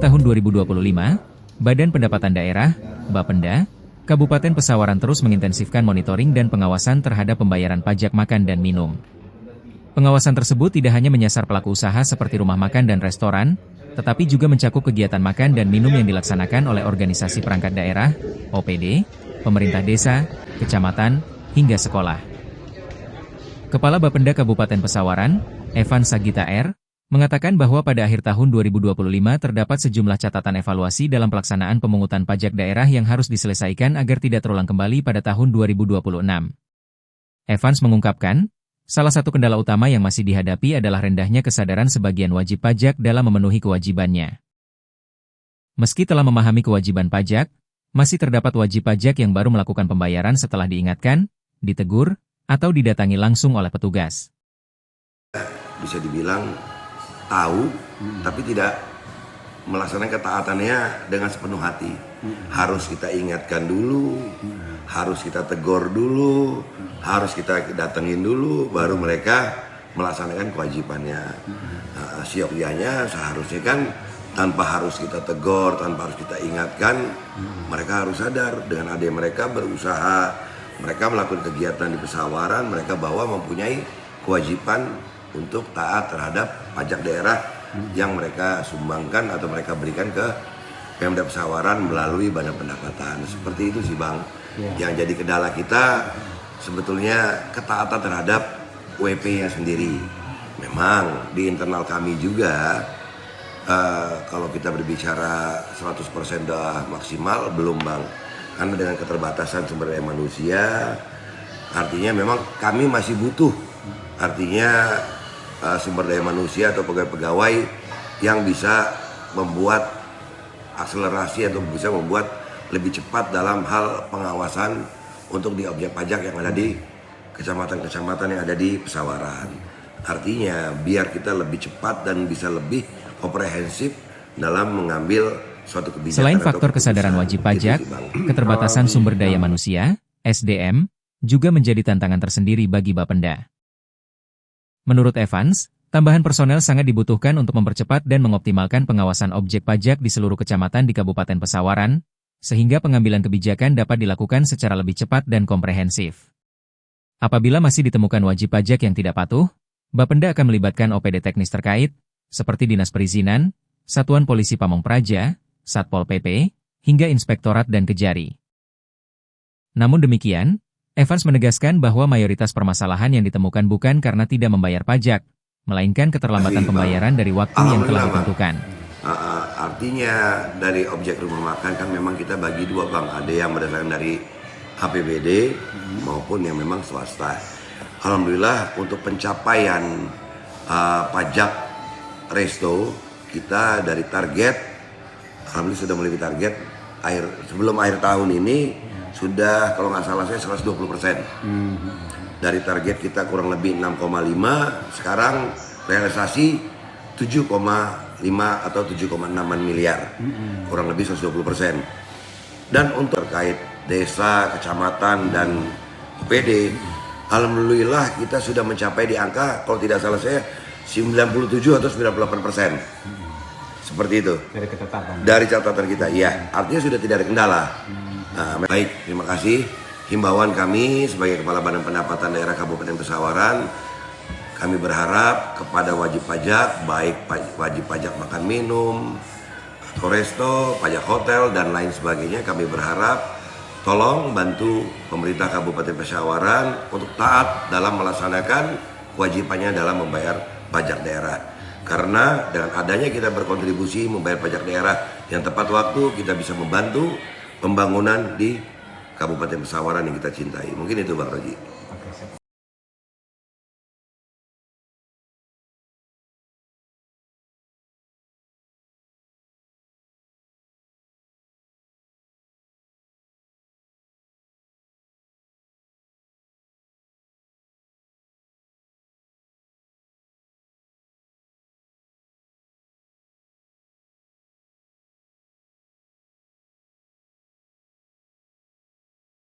tahun 2025, Badan Pendapatan Daerah, Bapenda, Kabupaten Pesawaran terus mengintensifkan monitoring dan pengawasan terhadap pembayaran pajak makan dan minum. Pengawasan tersebut tidak hanya menyasar pelaku usaha seperti rumah makan dan restoran, tetapi juga mencakup kegiatan makan dan minum yang dilaksanakan oleh organisasi perangkat daerah, OPD, pemerintah desa, kecamatan, hingga sekolah. Kepala Bapenda Kabupaten Pesawaran, Evan Sagita R., mengatakan bahwa pada akhir tahun 2025 terdapat sejumlah catatan evaluasi dalam pelaksanaan pemungutan pajak daerah yang harus diselesaikan agar tidak terulang kembali pada tahun 2026. Evans mengungkapkan, salah satu kendala utama yang masih dihadapi adalah rendahnya kesadaran sebagian wajib pajak dalam memenuhi kewajibannya. Meski telah memahami kewajiban pajak, masih terdapat wajib pajak yang baru melakukan pembayaran setelah diingatkan, ditegur, atau didatangi langsung oleh petugas. Bisa dibilang tahu, tapi tidak melaksanakan ketaatannya dengan sepenuh hati. Harus kita ingatkan dulu, harus kita tegur dulu, harus kita datengin dulu, baru mereka melaksanakan kewajibannya. Siokianya seharusnya kan tanpa harus kita tegur, tanpa harus kita ingatkan, mereka harus sadar dengan adanya mereka berusaha, mereka melakukan kegiatan di Pesawaran, mereka bahwa mempunyai kewajiban untuk taat terhadap pajak daerah yang mereka sumbangkan atau mereka berikan ke Pemda Pesawaran melalui Badan Pendapatan. Seperti itu sih Bang. Yang jadi kendala kita sebetulnya ketaatan terhadap WP-nya sendiri. Memang di internal kami juga kalau kita berbicara 100% dah maksimal belum Bang. Karena dengan keterbatasan sumber daya manusia, artinya memang kami masih butuh. Artinya sumber daya manusia atau pegawai-pegawai yang bisa membuat akselerasi atau bisa membuat lebih cepat dalam hal pengawasan untuk di objek pajak yang ada di kecamatan-kecamatan yang ada di Pesawaran. Artinya biar kita lebih cepat dan bisa lebih komprehensif dalam mengambil suatu kebijakan. Selain faktor kesadaran wajib pajak, keterbatasan sumber daya manusia, SDM, juga menjadi tantangan tersendiri bagi Bapenda. Menurut Evans, tambahan personel sangat dibutuhkan untuk mempercepat dan mengoptimalkan pengawasan objek pajak di seluruh kecamatan di Kabupaten Pesawaran, sehingga pengambilan kebijakan dapat dilakukan secara lebih cepat dan komprehensif. Apabila masih ditemukan wajib pajak yang tidak patuh, Bapenda akan melibatkan OPD teknis terkait, seperti Dinas Perizinan, Satuan Polisi Pamong Praja, Satpol PP, hingga Inspektorat dan Kejari. Namun demikian, Evans menegaskan bahwa mayoritas permasalahan yang ditemukan bukan karena tidak membayar pajak, melainkan keterlambatan pembayaran dari waktu yang telah ditentukan. Artinya dari objek rumah makan kan memang kita bagi dua Bang, ada yang berdasarkan dari APBD maupun yang memang swasta. Alhamdulillah untuk pencapaian pajak resto kita dari target, alhamdulillah sudah melebihi target sebelum akhir tahun ini. Sudah kalau nggak salah saya 120%. Dari target kita kurang lebih 6,5, sekarang realisasi 7,5 atau 7,6 miliar. Kurang lebih 120%. Dan untuk terkait desa, kecamatan, dan OPD, alhamdulillah kita sudah mencapai di angka, kalau tidak salah saya, 97 atau 98%. Seperti itu. Dari catatan kita, iya. Artinya sudah tidak ada kendala. Nah, baik, terima kasih. Himbauan kami sebagai Kepala Badan Pendapatan Daerah Kabupaten Pesawaran, kami berharap kepada wajib pajak, baik wajib pajak makan minum, atau resto, pajak hotel, dan lain sebagainya, kami berharap tolong bantu pemerintah Kabupaten Pesawaran untuk taat dalam melaksanakan kewajibannya dalam membayar pajak daerah. Karena dengan adanya kita berkontribusi membayar pajak daerah yang tepat waktu, kita bisa membantu pembangunan di Kabupaten Pesawaran yang kita cintai. Mungkin itu Bang Roji.